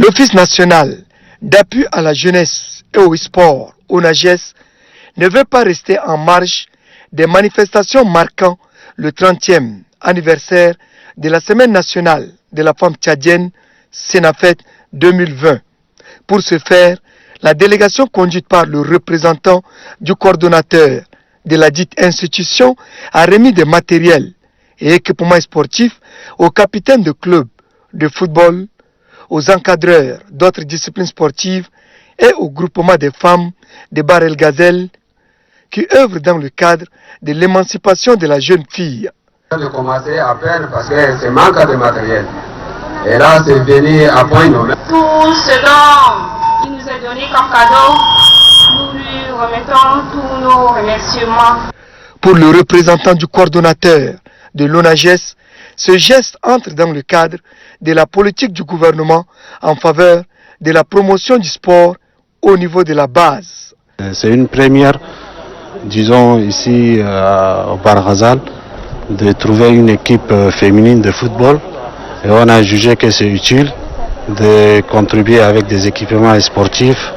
L'Office national d'appui à la jeunesse et au sport, ONAGES, ne veut pas rester en marge des manifestations marquant le 30e anniversaire de la Semaine nationale de la femme tchadienne, Senafet 2020. Pour ce faire, la délégation conduite par le représentant du coordonnateur de la dite institution a remis des matériels et équipements sportifs aux capitaines de clubs de football, aux encadreurs d'autres disciplines sportives et au groupement des femmes de Bar El Gazelle qui œuvrent dans le cadre de l'émancipation de la jeune fille. De commencer à peine parce que c'est manque de matériel. Et là, c'est venu à point nommé. Tout ce dont il nous est donné comme cadeau, nous lui remettons tous nos remerciements. Pour le représentant du coordonnateur de l'ONAGES, ce geste entre dans le cadre de la politique du gouvernement en faveur de la promotion du sport au niveau de la base. C'est une première, disons ici au Bar Ghazal, de trouver une équipe féminine de football. Et on a jugé que c'est utile de contribuer avec des équipements sportifs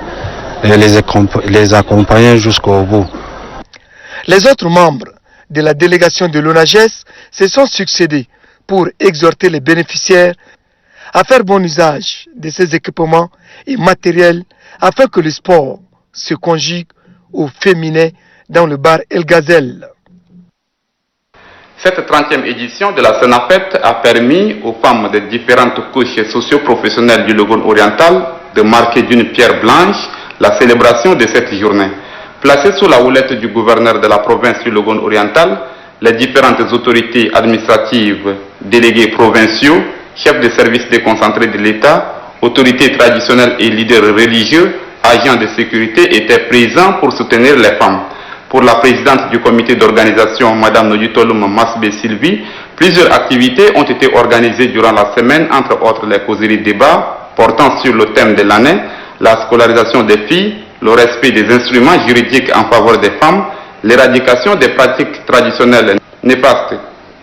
et les accompagner jusqu'au bout. Les autres membres de la délégation de l'ONAGES se sont succédés pour exhorter les bénéficiaires à faire bon usage de ces équipements et matériels afin que le sport se conjugue au féminin dans le bar El Gazelle. Cette 30e édition de la Senafet a permis aux femmes de différentes couches socio-professionnelles du Logone oriental de marquer d'une pierre blanche la célébration de cette journée. Placées sous la houlette du gouverneur de la province du Logone oriental, les différentes autorités administratives, délégués provinciaux, chefs de services déconcentrés de l'État, autorités traditionnelles et leaders religieux, agents de sécurité étaient présents pour soutenir les femmes. Pour la présidente du comité d'organisation, Mme Nodutolum Masbe Sylvie, plusieurs activités ont été organisées durant la semaine, entre autres les causeries débats portant sur le thème de l'année, la scolarisation des filles, le respect des instruments juridiques en faveur des femmes, l'éradication des pratiques traditionnelles néfastes.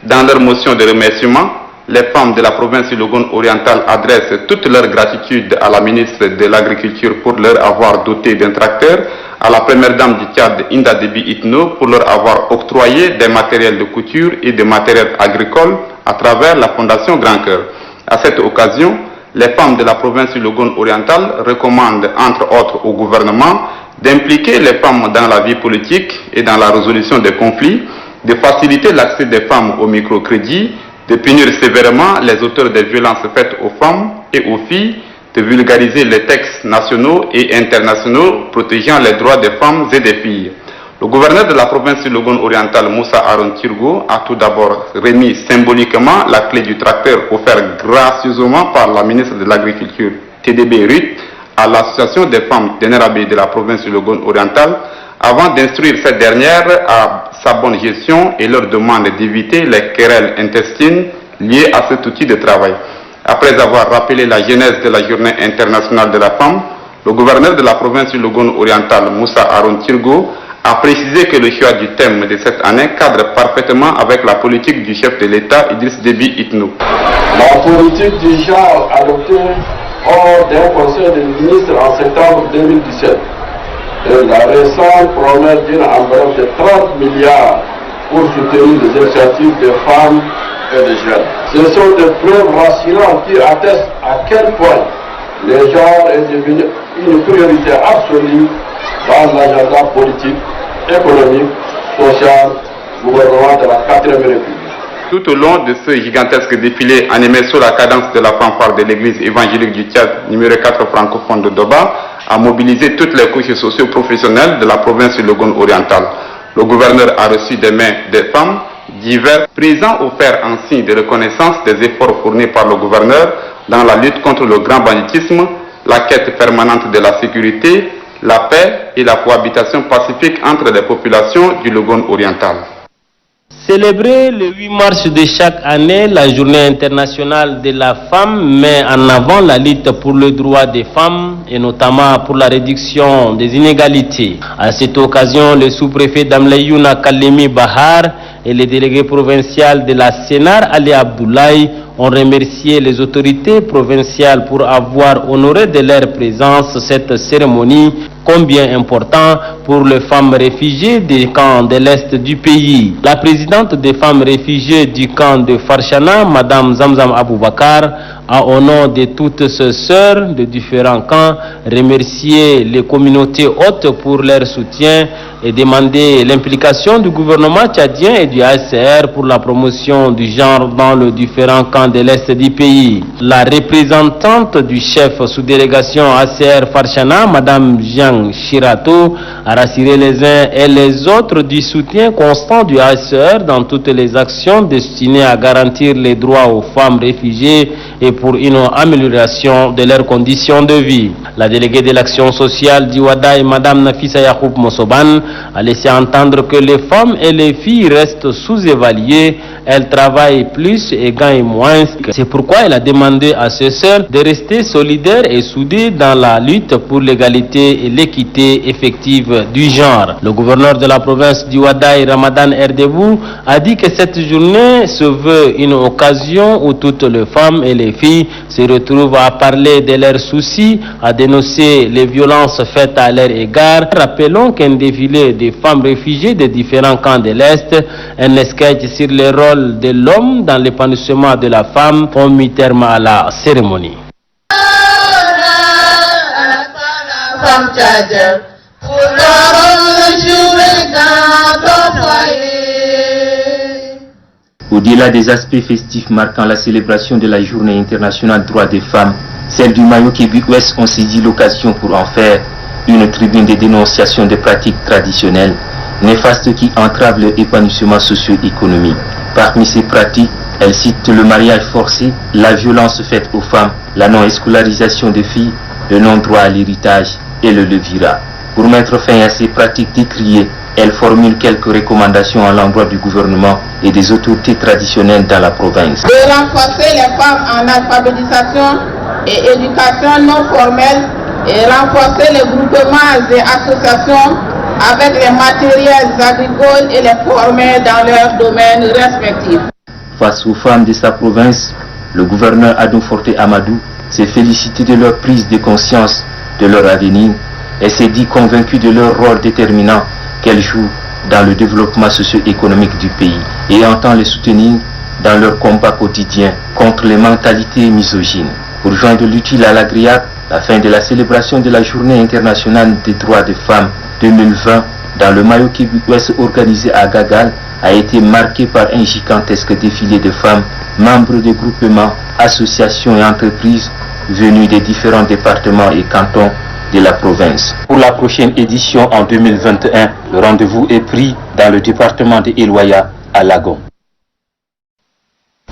Dans leur motion de remerciement, les femmes de la province du Logone oriental adressent toute leur gratitude à la ministre de l'Agriculture pour leur avoir doté d'un tracteur, à la première dame du Tchad, Inda Déby Itno, pour leur avoir octroyé des matériels de couture et des matériels agricoles à travers la Fondation Grand Cœur. À cette occasion, les femmes de la province du Logone oriental recommandent, entre autres, au gouvernement d'impliquer les femmes dans la vie politique et dans la résolution des conflits, de faciliter l'accès des femmes au microcrédit, de punir sévèrement les auteurs des violences faites aux femmes et aux filles, de vulgariser les textes nationaux et internationaux protégeant les droits des femmes et des filles. Le gouverneur de la province du Logone oriental, Moussa Aron Tirgo, a tout d'abord remis symboliquement la clé du tracteur offert gracieusement par la ministre de l'Agriculture, TDB Ruth, à l'association des femmes d'Enerabe de la province du Logone oriental, avant d'instruire cette dernière à sa bonne gestion et leur demande d'éviter les querelles intestines liées à cet outil de travail. Après avoir rappelé la genèse de la journée internationale de la femme, le gouverneur de la province du Logone oriental, Moussa Aron Tirgo, a précisé que le choix du thème de cette année cadre parfaitement avec la politique du chef de l'État, Idriss Déby Itno. La politique du genre adoptée hors d'un conseil des ministres en septembre 2017 et la récente promesse d'une enveloppe de 30 milliards pour soutenir les initiatives des femmes et des jeunes. Ce sont des preuves rassurantes qui attestent à quel point le genre est devenu une priorité absolue dans l'agenda politique, économique, social, gouvernement de la 4e République. Tout au long de ce gigantesque défilé animé sous la cadence de la fanfare de l'église évangélique du Tchad, numéro 4 francophone de Doba, a mobilisé toutes les couches socio-professionnelles de la province du Logone oriental. Le gouverneur a reçu des mains des femmes divers présents offerts en signe de reconnaissance des efforts fournis par le gouverneur dans la lutte contre le grand banditisme, la quête permanente de la sécurité, la paix et la cohabitation pacifique entre les populations du Logone oriental. Célébrer le 8 mars de chaque année, la journée internationale de la femme met en avant la lutte pour le droit des femmes et notamment pour la réduction des inégalités. À cette occasion, le sous-préfet d'Amleyouna Kalemi Bahar et le délégué provincial de la Sénar, Ali Abdoulaye, ont remercié les autorités provinciales pour avoir honoré de leur présence cette cérémonie, combien important pour les femmes réfugiées des camps de l'Est du pays. La présidente des femmes réfugiées du camp de Farchana, Madame Zamzam Aboubakar, a au nom de toutes ses sœurs de différents camps remercié les communautés hôtes pour leur soutien et demandé l'implication du gouvernement tchadien et du HCR pour la promotion du genre dans les différents camps de l'Est du pays. La représentante du chef sous-délégation HCR Farchana, Madame Jean Chirato, a rassuré les uns et les autres du soutien constant du HCR dans toutes les actions destinées à garantir les droits aux femmes réfugiées et pour une amélioration de leurs conditions de vie. La déléguée de l'action sociale d'Iwadaï, Madame Nafisa Yacoub Mossoban, a laissé entendre que les femmes et les filles restent sous-évaluées, elles travaillent plus et gagnent moins. C'est pourquoi elle a demandé à ses sœurs de rester solidaires et soudées dans la lutte pour l'égalité et l'équité effective du genre. Le gouverneur de la province d'Iwadaï, Ramadan Erdebou, a dit que cette journée se veut une occasion où toutes les femmes et les filles se retrouvent à parler de leurs soucis, à dénoncer les violences faites à leur égard. Rappelons qu'un défilé des femmes réfugiées des différents camps de l'Est, un sketch sur le rôle de l'homme dans l'épanouissement de la femme, ont mis terme à la cérémonie. Au-delà des aspects festifs marquant la célébration de la Journée internationale droits des femmes, celles du Mayo-Kébi-Ouest ont saisi l'occasion pour en faire une tribune de dénonciation des pratiques traditionnelles néfastes qui entravent l'épanouissement socio-économique. Parmi ces pratiques, elles citent le mariage forcé, la violence faite aux femmes, la non-escolarisation des filles, le non-droit à l'héritage et le levirat. Pour mettre fin à ces pratiques décriées, elle formule quelques recommandations à l'endroit du gouvernement et des autorités traditionnelles dans la province. De renforcer les femmes en alphabétisation et éducation non formelle et renforcer les groupements et associations avec les matériels agricoles et les former dans leurs domaines respectifs. Face aux femmes de sa province, le gouverneur Adou Forte Amadou s'est félicité de leur prise de conscience de leur avenir et s'est dit convaincu de leur rôle déterminant qu'elles jouent dans le développement socio-économique du pays et entend les soutenir dans leur combat quotidien contre les mentalités misogynes. Pour joindre l'utile à l'agréable, la fin de la célébration de la Journée internationale des droits des femmes 2020 dans le Mayo-Kébi-Ouest organisé à Gagal a été marquée par un gigantesque défilé de femmes, membres de groupements, associations et entreprises venues des différents départements et cantons de la province. Pour la prochaine édition en 2021, le rendez-vous est pris dans le département de Eloya à Lagon.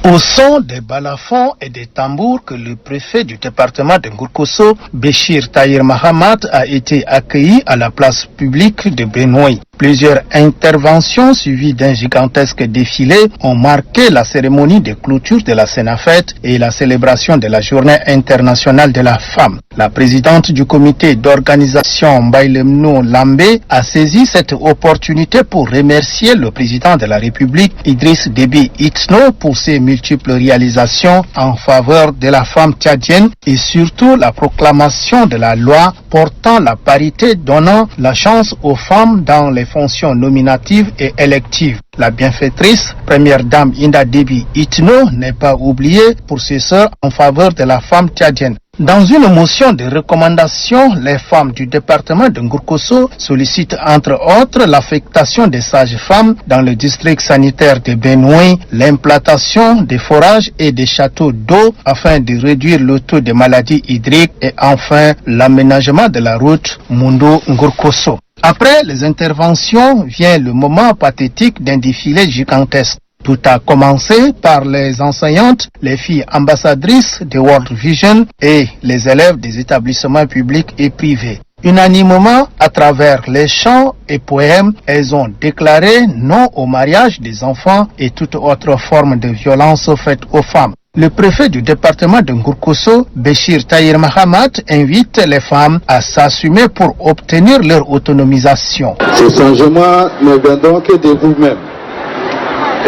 Au son des balafons et des tambours que le préfet du département de Ngourkosso, Béchir Tahir Mahamat, a été accueilli à la place publique de Benoît. Plusieurs interventions suivies d'un gigantesque défilé ont marqué la cérémonie de clôture de la Sénafet et la célébration de la Journée internationale de la femme. La présidente du comité d'organisation Mbaylemno Lambé a saisi cette opportunité pour remercier le président de la République Idriss Déby Itno pour ses multiples réalisations en faveur de la femme tchadienne et surtout la proclamation de la loi portant la parité donnant la chance aux femmes dans les fonctions nominatives et électives. La bienfaitrice, première dame Inda Déby Itno, n'est pas oubliée pour ses sœurs en faveur de la femme tchadienne. Dans une motion de recommandation, les femmes du département de Ngourkosso sollicitent entre autres l'affectation des sages-femmes dans le district sanitaire de Benoît, l'implantation des forages et des châteaux d'eau afin de réduire le taux de maladies hydriques et enfin l'aménagement de la route Mundo-Ngourkosso. Après les interventions vient le moment pathétique d'un défilé gigantesque. Tout a commencé par les enseignantes, les filles ambassadrices de World Vision et les élèves des établissements publics et privés. Unanimement, à travers les chants et poèmes, elles ont déclaré non au mariage des enfants et toute autre forme de violence faite aux femmes. Le préfet du département de Ngourkosso, Béchir Tahir Mahamat, invite les femmes à s'assumer pour obtenir leur autonomisation. Ces changements ne viendront que de vous-même.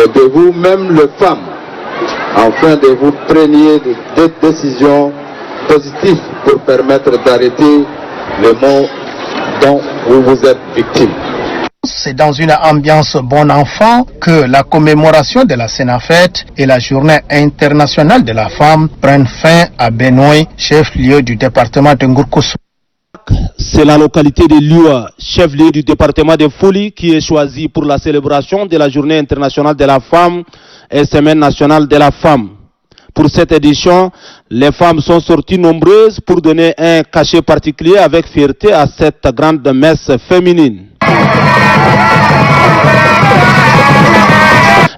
et de vous-même les femmes, afin de vous preniez des décisions positives pour permettre d'arrêter les maux dont vous êtes victime. C'est dans une ambiance bon enfant que la commémoration de la Sénafet et la Journée internationale de la femme prennent fin à Benoît, chef-lieu du département de Ngourkoussou. C'est la localité de Lua, chef-lieu du département de Foli, qui est choisie pour la célébration de la Journée internationale de la femme et Semaine nationale de la femme. Pour cette édition, les femmes sont sorties nombreuses pour donner un cachet particulier avec fierté à cette grande messe féminine.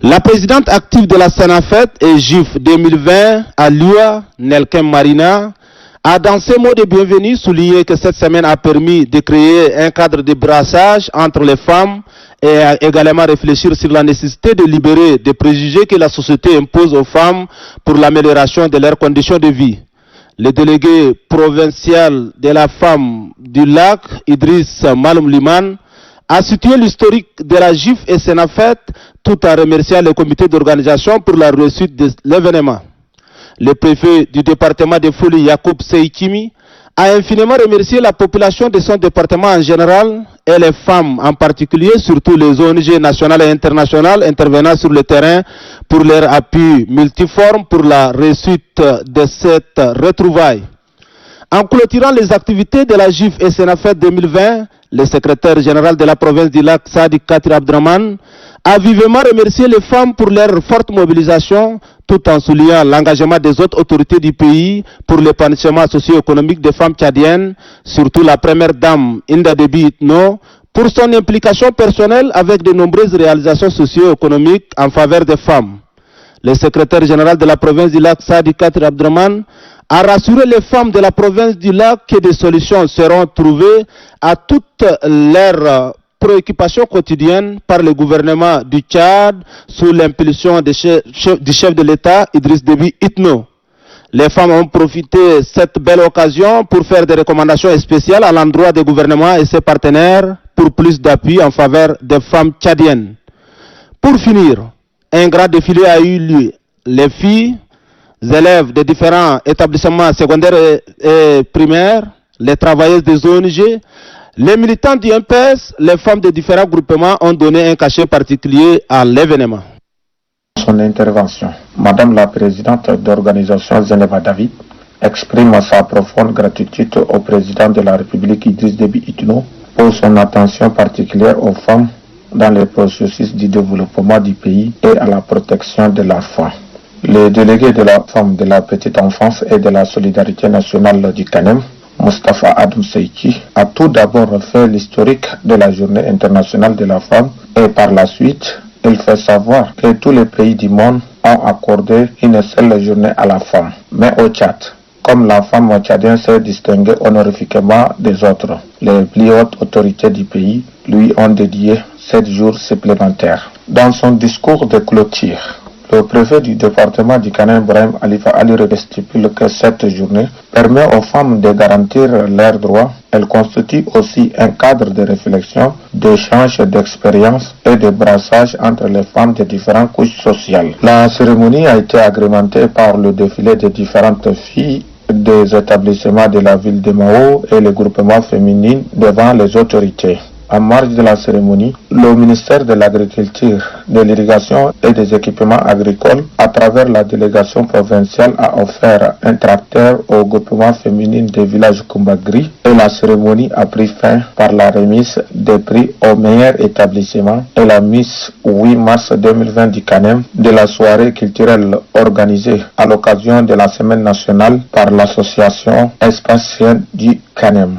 La présidente active de la Sénafet et GIF 2020 à Lua, Nelkem Marina, a dans ses mots de bienvenue souligné que cette semaine a permis de créer un cadre de brassage entre les femmes et a également réfléchir sur la nécessité de libérer des préjugés que la société impose aux femmes pour l'amélioration de leurs conditions de vie. Le délégué provincial de la femme du lac, Idriss Maloum Liman, a situé l'historique de la GIF et Sénafet tout en remerciant le comité d'organisation pour la réussite de l'événement. Le préfet du département de Foli, Yacoub Seikimi, a infiniment remercié la population de son département en général et les femmes en particulier, surtout les ONG nationales et internationales intervenant sur le terrain pour leur appui multiforme pour la réussite de cette retrouvaille. En clôturant les activités de la GIF et Sénafet 2020, le secrétaire général de la province du lac, Sadi Katri Abdraman, a vivement remercié les femmes pour leur forte mobilisation, tout en soulignant l'engagement des autres autorités du pays pour l'épanouissement socio-économique des femmes tchadiennes, surtout la première dame Inda Debi Itno, pour son implication personnelle avec de nombreuses réalisations socio-économiques en faveur des femmes. Le secrétaire général de la province du lac, Sadi Katri Abdraman, a rassuré les femmes de la province du lac que des solutions seront trouvées à toutes leurs préoccupations quotidiennes par le gouvernement du Tchad sous l'impulsion du chef de l'État, Idriss Déby Itno. Les femmes ont profité de cette belle occasion pour faire des recommandations spéciales à l'endroit des gouvernements et ses partenaires pour plus d'appui en faveur des femmes tchadiennes. Pour finir, un grand défilé a eu lieu. Les filles, élèves des différents établissements secondaires et primaires, les travailleuses des ONG, les militants du MPS, les femmes de différents groupements ont donné un cachet particulier à l'événement. Son intervention, Madame la Présidente d'organisation Zeneva David exprime sa profonde gratitude au Président de la République Idriss Déby Itno pour son attention particulière aux femmes dans le processus du développement du pays et à la protection de l'enfant. Le délégué de la femme, de la petite enfance et de la solidarité nationale du CANEM, Moustapha Adam Seiki, a tout d'abord fait l'historique de la Journée internationale de la femme et par la suite, il fait savoir que tous les pays du monde ont accordé une seule journée à la femme. Mais au Tchad, comme la femme tchadienne s'est distinguée honorifiquement des autres, les plus hautes autorités du pays lui ont dédié 7 jours supplémentaires. Dans son discours de clôture, le préfet du département du Canem, Brahim Alifa Ali, stipule que cette journée permet aux femmes de garantir leurs droits. Elle constitue aussi un cadre de réflexion, d'échange d'expériences et de brassage entre les femmes de différentes couches sociales. La cérémonie a été agrémentée par le défilé de différentes filles des établissements de la ville de Mao et les groupements féminins devant les autorités. En marge de la cérémonie, le ministère de l'Agriculture, de l'Irrigation et des Équipements agricoles, à travers la délégation provinciale, a offert un tracteur au groupement féminin des villages Kumbagri et la cérémonie a pris fin par la remise des prix aux meilleurs établissements et la mise 8 mars 2020 du CANEM de la soirée culturelle organisée à l'occasion de la Semaine nationale par l'association Espace du CANEM.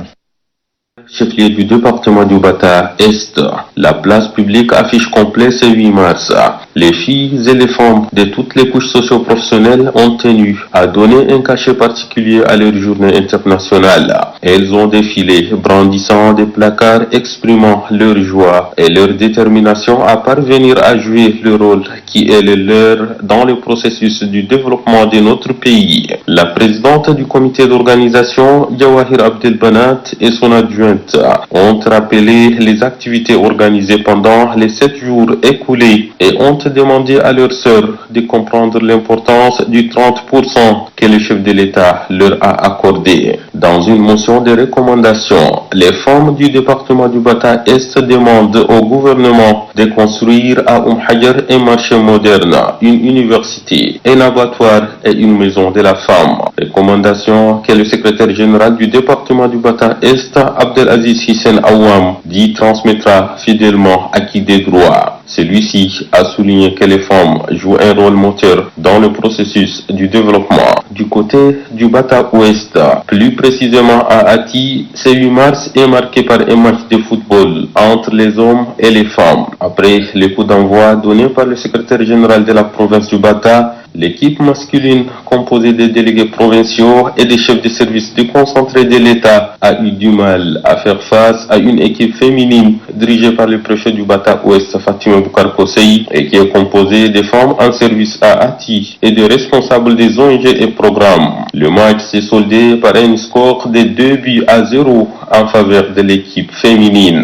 Chef-lieu du département du Bata Est, la place publique affiche complet ce 8 mars. Les filles et les femmes de toutes les couches socio-professionnelles ont tenu à donner un cachet particulier à leur journée internationale. Elles ont défilé, brandissant des placards exprimant leur joie et leur détermination à parvenir à jouer le rôle qui est le leur dans le processus du développement de notre pays. La présidente du comité d'organisation, Jawahir Abdelbanat, et son adjointe, adjointes ont rappelé les activités organisées pendant les 7 jours écoulés et ont demandé à leurs sœurs de comprendre l'importance du 30% que le chef de l'État leur a accordé. Dans une motion de recommandation, les femmes du département du Bata Est demandent au gouvernement de construire à Hajar un marché moderne, une université, un abattoir et une maison de la femme. Recommandation que le secrétaire général du département du Bata Est, Abdelaziz Hissène Awam, dit transmettra fidèlement acquis des droits. Celui-ci a souligné que les femmes jouent un rôle moteur dans le processus du développement. Du côté du Bata Ouest, plus précisément à Ati, ce 8 mars est marqué par un match de football entre les hommes et les femmes. Après le coup d'envoi donné par le secrétaire général de la province du Bata, l'équipe masculine composée des délégués provinciaux et des chefs de service déconcentrés de l'État a eu du mal à faire face à une équipe féminine dirigée par le préfet du Bata Ouest, Fatima Boukar Kosei, et qui est composée de femmes en service à Ati et de responsables des ONG et programmes. Le match s'est soldé par un score de 2-0 en faveur de l'équipe féminine.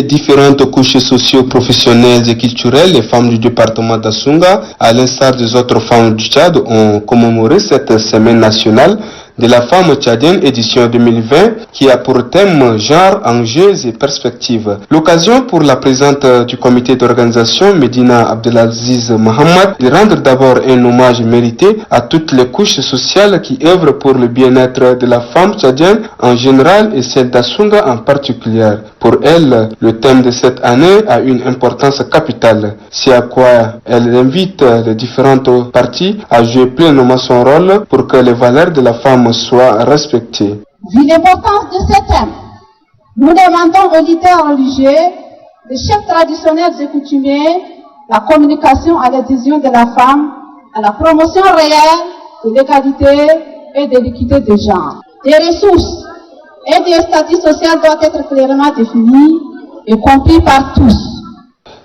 Différentes couches socio-professionnelles et culturelles, les femmes du département d'Assunga, à l'instar des autres femmes du Tchad, ont commémoré cette semaine nationale de la femme tchadienne édition 2020 qui a pour thème genre, enjeux et perspectives. L'occasion pour la présidente du comité d'organisation, Medina Abdelaziz Mohamed, de rendre d'abord un hommage mérité à toutes les couches sociales qui œuvrent pour le bien-être de la femme tchadienne en général et celle d'Assunga en particulier. Pour elle, le thème de cette année a une importance capitale. C'est à quoi elle invite les différentes parties à jouer pleinement son rôle pour que les valeurs de la femme soient respectées. Vu l'importance de ce thème, nous demandons aux leaders religieux, les chefs traditionnels et coutumiers, la communication à l'adhésion de la femme, à la promotion réelle de l'égalité et de l'équité de genre. Des ressources et des statuts sociaux doivent être clairement définis et compris par tous.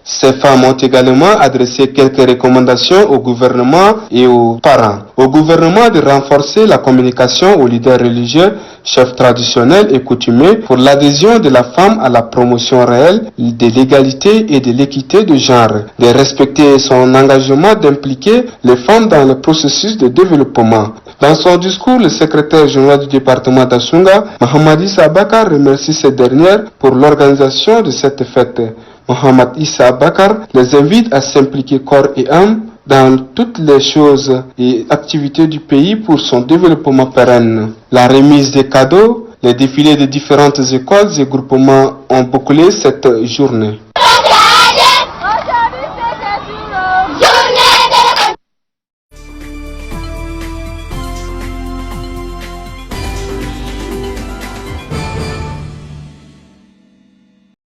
Ces femmes ont également adressé quelques recommandations au gouvernement et aux parents. Au gouvernement de renforcer la communication aux leaders religieux, chefs traditionnels et coutumiers pour l'adhésion de la femme à la promotion réelle de l'égalité et de l'équité de genre, de respecter son engagement d'impliquer les femmes dans le processus de développement. Dans son discours, le secrétaire général du département d'Assunga, Mohamed Issa Bakar, remercie ces dernières pour l'organisation de cette fête. Mohamed Issa Bakar les invite à s'impliquer corps et âme dans toutes les choses et activités du pays pour son développement pérenne. La remise des cadeaux, les défilés de différentes écoles et groupements ont bouclé cette journée.